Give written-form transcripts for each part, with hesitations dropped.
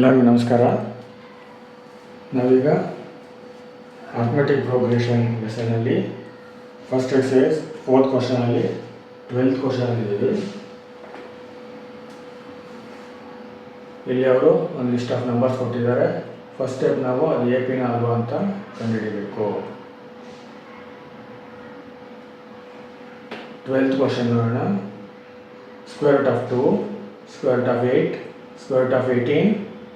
ಎಲ್ಲರಿಗೂ ನಮಸ್ಕಾರ. ನಾವೀಗ ಅರ್ಥಮೆಟಿಕ್ ಪ್ರೋಗ್ರೆಷನ್ ಲೆಸನಲ್ಲಿ ಫಸ್ಟ್ ಎಕ್ಸಸೈಸ್ 4th ಕ್ವಶನಲ್ಲಿ 12th ಕ್ವಶನಲ್ಲಿದ್ದೀವಿ. ಇಲ್ಲಿ ಅವರು ಒಂದು ಲಿಸ್ಟ್ ಆಫ್ ನಂಬರ್ಸ್ ಕೊಟ್ಟಿದ್ದಾರೆ. ಫಸ್ಟ್ ಸ್ಟೆಪ್ ನಾವು ಅದು ಎ ಪಿನ ಅಲ್ವಾ ಅಂತ ಕಂಡುಹಿಡಿಯಬೇಕು. 12th ಕ್ವಶನ್ ನೋಡೋಣ. Square root of 2, square root of 8, square root of 18,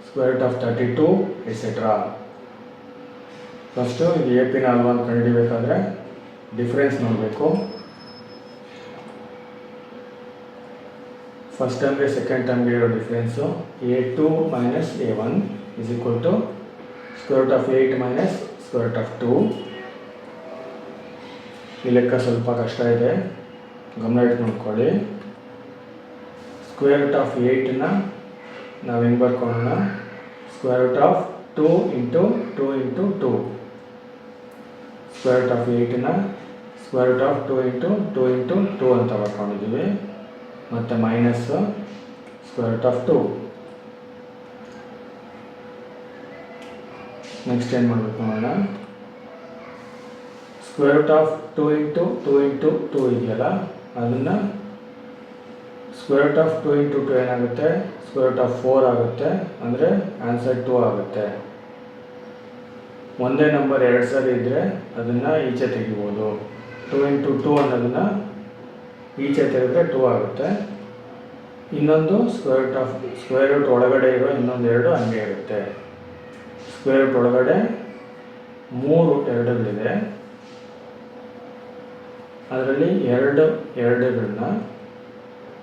square root of 32 etcetera. First ಇದು ಎ ಪಿನ ಅಲ್ವಾ ಅಂತ ಕಂಡುಹಿಡಿಯಬೇಕಾದ್ರೆ ಡಿಫ್ರೆನ್ಸ್ ನೋಡಬೇಕು. ಫಸ್ಟ್ ಟರ್ಮ್ಗೆ ಸೆಕೆಂಡ್ ಟರ್ಮ್ಗೆ ಇರೋ difference A2 minus A1 is equal to square root of 8 minus square root of 2. ಈ ಲೆಕ್ಕ ಸ್ವಲ್ಪ ಕಷ್ಟ ಇದೆ, ಗಮನ ಇಟ್ಟು ನೋಡ್ಕೊಳ್ಳಿ. ಸ್ಕ್ವೇರ್ ರೂಟ್ ಆಫ್ 8ನ ನಾವು ಹೆಂಗೆ ಬರ್ಕೊಳ್ಳೋಣ? Square root of 2 into 2 into 2. Square root of 8ನ square root of 2 into 2 into 2 ಅಂತ ಬರ್ಕೊಂಡಿದ್ದೀವಿ. ಮತ್ತು minus square root of 2. Next ಏನು ಮಾಡಬೇಕು ನೋಡೋಣ. Square root of 2 into 2 into 2 ಇದೆಯಲ್ಲ, ಅದನ್ನು ಸ್ಕ್ವೇರ್ ರೂಟ್ ಆಫ್ 2 ಇಂಟು 2 ಏನಾಗುತ್ತೆ? ಸ್ಕ್ವೇರ್ ರೂಟ್ ಆಫ್ 4 ಆಗುತ್ತೆ. ಅಂದರೆ ಆನ್ಸರ್ 2 ಆಗುತ್ತೆ. ಒಂದೇ ನಂಬರ್ 2 ಸರಿ ಇದ್ದರೆ ಅದನ್ನು ಈಚೆ ತೆಗಿಬೋದು. 2 ಇಂಟು 2 ಅನ್ನೋದನ್ನು ಈಚೆ ತೆಗೆದ್ರೆ 2 ಆಗುತ್ತೆ. ಇನ್ನೊಂದು ಸ್ಕ್ವೇರ್ ರೂಟ್ ಒಳಗಡೆ ಇರೋ ಇನ್ನೊಂದು 2 ಹಂಗೆ ಇರುತ್ತೆ. ಸ್ಕ್ವೇರ್ ರೂಟ್ ಒಳಗಡೆ 3 2ಗಳಿದೆ. ಅದರಲ್ಲಿ 2 2ಗಳನ್ನ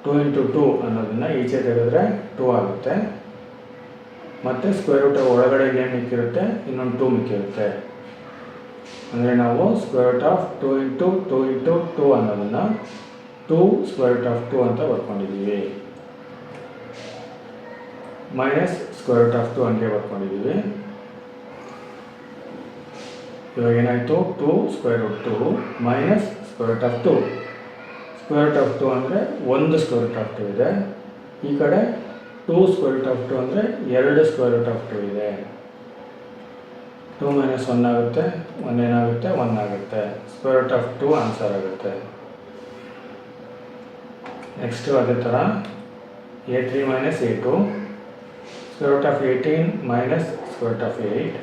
2 ಇಂಟು 2 ಅನ್ನೋದನ್ನು ಈಚೆ ತೆಗೆದ್ರೆ 2 ಆಗುತ್ತೆ. ಮತ್ತು ಸ್ಕ್ವೇರ್ ರೂಟ್ ಒಳಗಡೆ ಇನ್ನೇನು ಮಿಕ್ಕಿರುತ್ತೆ? ಇನ್ನೊಂದು 2 ಮಿಕ್ಕಿರುತ್ತೆ. ಅಂದರೆ ನಾವು square root of 2 into 2 into 2 ಅನ್ನೋದನ್ನು 2 ಸ್ಕ್ವೇರ್ ರೂಟ್ ಆಫ್ 2 ಅಂತ ಬರ್ಕೊಂಡಿದ್ದೀವಿ. ಮೈನಸ್ ಸ್ಕ್ವೇರ್ ರೂಟ್ ಆಫ್ 2 ಹಂಗೆ ಬರ್ಕೊಂಡಿದ್ದೀವಿ. ಇವಾಗ ಏನಾಯಿತು? 2 square root 2 minus square root of 2. Square root of 2 ಅಂದರೆ 1 ಸ್ಕ್ವೇರ್ ರೂಟ್ ಆಫ್ 2 ಇದೆ. ಈ ಕಡೆ 2 ಸ್ಕ್ವೇರ್ ರೂಟ್ ಆಫ್ 2 ಅಂದರೆ 2 ಸ್ಕ್ವೇರ್ ರೂಟ್ ಆಫ್ 2 ಇದೆ. 2 ಮೈನಸ್ 1 ಆಗುತ್ತೆ. 1 ಏನಾಗುತ್ತೆ? 1 ಆಗುತ್ತೆ. ಸ್ಕ್ವೇರ್ ರೂಟ್ ಆಫ್ 2 ಆನ್ಸರ್ ಆಗುತ್ತೆ. ನೆಕ್ಸ್ಟು ಅದೇ ಥರ A3 minus A2, square root of 18 minus square root of 8.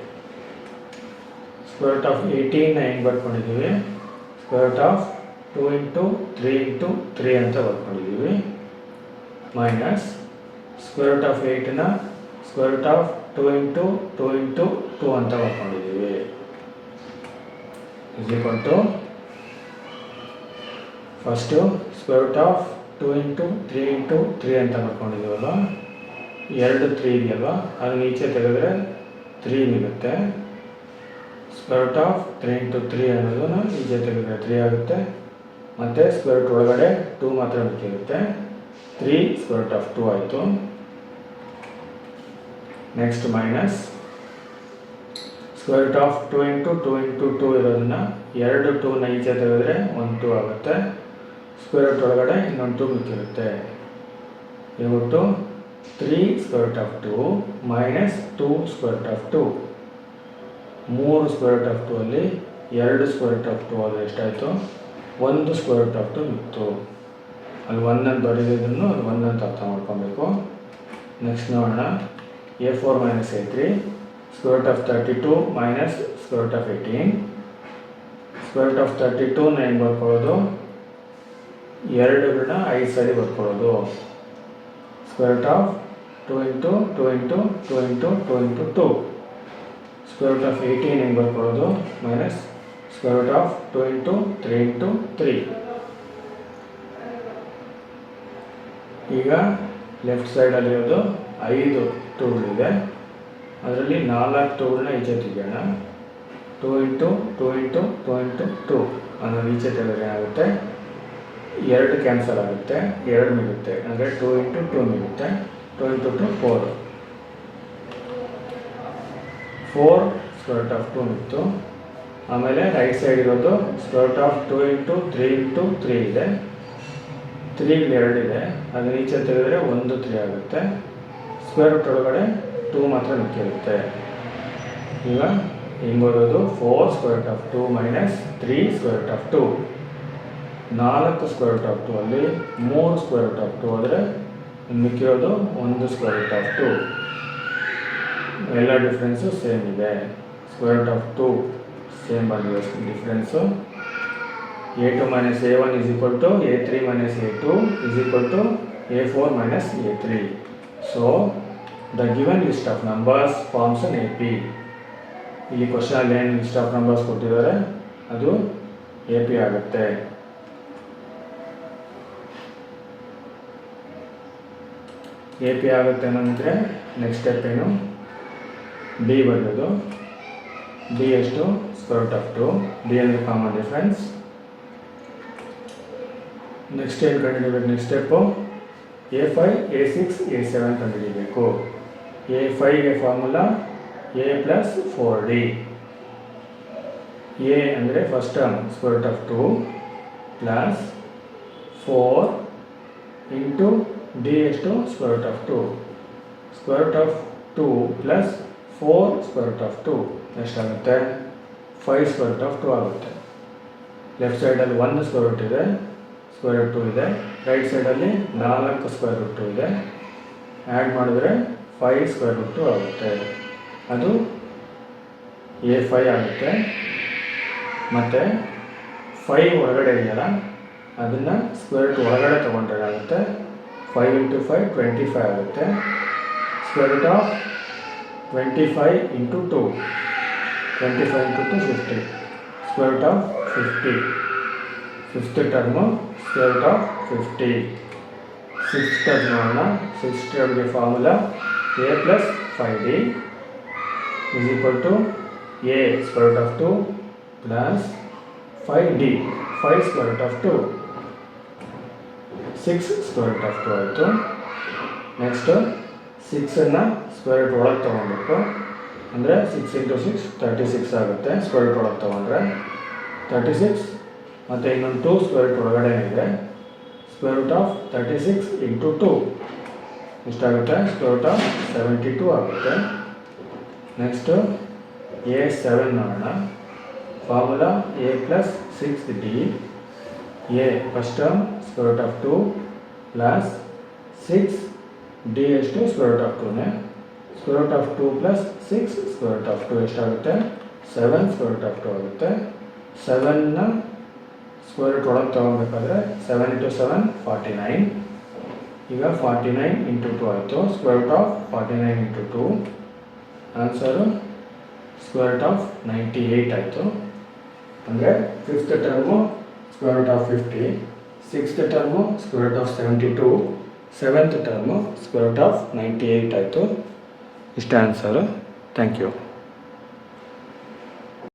Square root of 18ನ ಹೆಂಗೆ ಬರ್ಕೊಂಡಿದ್ದೀವಿ? Square root of 2 into 3 into 3 ಅಂತ ಬರ್ಕೊಂಡಿದ್ದೀವಿ. ಮೈನಸ್ ಸ್ಕ್ವೇರ್ ರೂಟ್ ಆಫ್ 8ನ square root of 2 into 2 into 2 ಅಂತ ಬರ್ಕೊಂಡಿದ್ದೀವಿ. Is equal to first square root of 2 into 3 into 3 ಅಂತ ಬರ್ಕೊಂಡಿದ್ದೀವಲ್ಲ, 2 3 ಇದೆಯಲ್ವ, ಅದನ್ನ ಈಚೆ ತೆಗೆದ್ರೆ 3 ಮಿಗುತ್ತೆ. ಸ್ಕ್ವೇರ್ ರೂಟ್ ಆಫ್ 3 ಇಂಟು 3 ಅನ್ನೋದನ್ನು ಈಚೆ ತೆಗೆದ್ರೆ 3 ಆಗುತ್ತೆ. ಮತ್ತು ಸ್ಕ್ವೇರ್ ರೂಟ್ ಒಳಗಡೆ 2 ಮಾತ್ರ ಮಿಕ್ಕಿರುತ್ತೆ. 3 ಸ್ಕ್ವೇರ್ ರೂಟ್ ಆಫ್ 2 ಆಯಿತು. Next minus square root of 2 into 2 into 2 ಇರೋದನ್ನು 2 2ನ ಈಚೆ ತೆಗೆದ್ರೆ 1 2 ಆಗುತ್ತೆ. ಸ್ಕ್ವೇರ್ ರೂಟ್ ಒಳಗಡೆ ಇನ್ನೊಂದು 2 ಮಿಕ್ಕಿರುತ್ತೆ. ಇವುಟ್ಟು 3 square root of 2 minus 2 square root of 2. 3 square root of 2 ಅಲ್ಲಿ 2 ಸ್ಕ್ವೇರ್ ರೂಟ್ ಆಫ್ 2 ಆದರೆ ಎಷ್ಟಾಯಿತು? 1 ಸ್ಕ್ವೇರ್ ರೂಟ್ ಆಫ್ 2 ಮಿಕ್ತು. ಅಲ್ಲಿ 1 ಅಂತ ಬರೆದಿದ್ದನ್ನು ಅದು 1 ಅಂತ ಅರ್ಥ ಮಾಡ್ಕೊಬೇಕು. ನೆಕ್ಸ್ಟ್ ನೋಡೋಣ. A4 minus A3, square root of 32 minus square root of 18. Square root of 32ನ ಹೆಂಗೆ ಬರ್ಕೊಳ್ಳೋದು? 2ಗಳನ್ನ 5 ಸರಿ ಬರ್ಕೊಳ್ಳೋದು. Square root of 2 into 2 into 2 into 2 into 2. Square root of 18 ಹೆಂಗೆ ಬರ್ಕೊಳ್ಳೋದು? Minus square root of 2 into 3 into 3. ಈಗ ಲೆಫ್ಟ್ ಸೈಡಲ್ಲಿರೋದು 5 2ಗಳಿದೆ. ಅದರಲ್ಲಿ 4 2ಗಳನ್ನ ಈಚೆ ತೆಗೆಯೋಣ. 2 ಇಂಟು 2 ಇಂಟು 2 ಇಂಟು 2 ಅನ್ನೋದು ಈಚೆ ತೆಗೆದ್ರೆ ಏನಾಗುತ್ತೆ? 2 ಕ್ಯಾನ್ಸಲ್ ಆಗುತ್ತೆ, 2 ಮಿಗುತ್ತೆ. ಅಂದರೆ 2 ಇಂಟು 2 ಮಿಗುತ್ತೆ. 2 ಇಂಟು 2 4. 4 ಸ್ಕ್ವೇರ್ ರೂಟ್ ಆಫ್ 2 ಮಿತ್ತು. ಆಮೇಲೆ ರೈಟ್ ಸೈಡ್ ಇರೋದು square root of 2 into 3 into 3 ಇದೆ. 3 2 ಇದೆ. ಅದನ್ನ ಈಚೆ ತೆಗೆದ್ರೆ 1 3 ಆಗುತ್ತೆ. ಸ್ಕ್ವೇರ್ ರೂಟ್ ಒಳಗಡೆ 2 ಮಾತ್ರ ಮಿಕ್ಕಿರುತ್ತೆ. ಈಗ ಹಿಂಗೆ ಓದೋದು 4 square root of 2 minus 3 square root of 2. 4 square root of 2 ಅಲ್ಲಿ 3 ಸ್ಕ್ವೇರ್ ರೂಟ್ ಆಫ್ 2 ಆದರೆ ಮಿಕ್ಕಿರೋದು 1 ಸ್ಕ್ವೇರ್ ರೂಟ್ ಆಫ್ 2. ಎಲ್ಲ ಡಿಫ್ರೆನ್ಸು ಸೇಮ್ ಇದೆ. ಸ್ಕ್ವೇರ್ ರೂಟ್ ಆಫ್ 2 ಸೇಮ್ ಬಂದಿದೆ difference. a2 minus a1 is equal to a3 minus a2 is equal to a4 minus a3. So the given list of numbers forms an AP. ಇಲ್ಲಿ ಕ್ವಶನಲ್ಲಿ ಏನು list of numbers ಕೊಟ್ಟಿದ್ದಾರೆ ಅದು AP ಆಗುತ್ತೆ. AP ಆಗುತ್ತೆ ಅನ್ನೋದ್ರೆ next step ಏನು, D ಬರೆಯೋದು. D ಎಷ್ಟು ಸ್ಕ್ವೇರ್ ರೂಟ್ ಆಫ್ 2. D ಅಂದರೆ ಕಾಮನ್ ಡಿಫರೆನ್ಸ್. ನೆಕ್ಸ್ಟ್ ಏನು ಕಂಡುಹಿಡಿಯಬೇಕು, next step A5 A6 A7 ಕಂಡುಹಿಡಿಯಬೇಕು. A5ಗೆ formula A plus 4D. A ಅಂದರೆ first term square root of 2 plus 4 into D ಎಷ್ಟು square root of 2. Square root of 2 plus 4 square root of 2 ಎಷ್ಟಾಗುತ್ತೆ, 5 square root of 2 ಆಗುತ್ತೆ. Left ಸೈಡಲ್ಲಿ 1 square root ಇದೆ, square root 2 ಇದೆ. Right ಸೈಡಲ್ಲಿ 4 square root 2 ಇದೆ. Add ಮಾಡಿದ್ರೆ 5 ಸ್ಕ್ವೇರ್ ರೂಟ್ 2 ಆಗುತ್ತೆ. ಅದು A5 ಆಗುತ್ತೆ. ಮತ್ತು 5 ಒಳಗಡೆ ಇದೆಯಲ್ಲ ಅದನ್ನು ಸ್ಕ್ವೇರ್ ರೂಟ್ ಒಳಗಡೆ ತೊಗೊಂಡ್ರೆ ಆಗುತ್ತೆ. 5 ಇಂಟು 5 25 ಆಗುತ್ತೆ. Square root of 25 into 2 25 into 2 50. Square root of 50. Fifth term square root of 50. Sixth term ನೋಡೋಣ. ಸಿಕ್ಸ್ತ್ ಟರ್ಮ್ಗೆ formula A plus 5D is equal to A square root of 2 plus 5D 5 square root of 2 6 square root of 2 ಆಯಿತು. Next 6ಅನ್ನು square root ಒಳಗೆ ತೊಗೊಳ್ಬೇಕು. ಅಂದರೆ 6 into 6 36 ಆಗುತ್ತೆ. Square root ಒಳಗೆ ತೊಗೊಂಡ್ರೆ 36 ಮತ್ತು ಇನ್ನೊಂದು 2 ಸ್ಕ್ವೇರ್ ರೂಟ್ ಒಳಗಡೆ ಇದೆ. ಸ್ಕ್ವೇರ್ ರೂಟ್ ಆಫ್ 36 ಇಂಟು 2 ಎಷ್ಟಾಗುತ್ತೆ, ಸ್ಕ್ವೇರ್ ರೂಟ್ ಆಫ್ 72 ಆಗುತ್ತೆ. ನೆಕ್ಸ್ಟು A7 ನೋಡೋಣ. Formula A plus 6D. A first term square root of 2 plus 6D ಎಷ್ಟು ಸ್ಕ್ವೇರ್ ರೂಟ್ ಆಫ್ 2ನೇ. Square root of 2 plus 6 square root of 2 ಎಷ್ಟಾಗುತ್ತೆ, 7 square root of 2 ಆಗುತ್ತೆ. 7ನ square root ಒಳಗೆ ತೊಗೊಬೇಕಾದ್ರೆ 7 into 7 49. ಈಗ 49 into 2 ಆಯಿತು. Square root of 49 into 2 answer square root of 98 ಆಯಿತು. ಅಂದರೆ fifth term square root of 50, sixth term square root of 72, seventh term square root of 98 ಆಯಿತು. ಇಷ್ಟೇ answer. Thank you.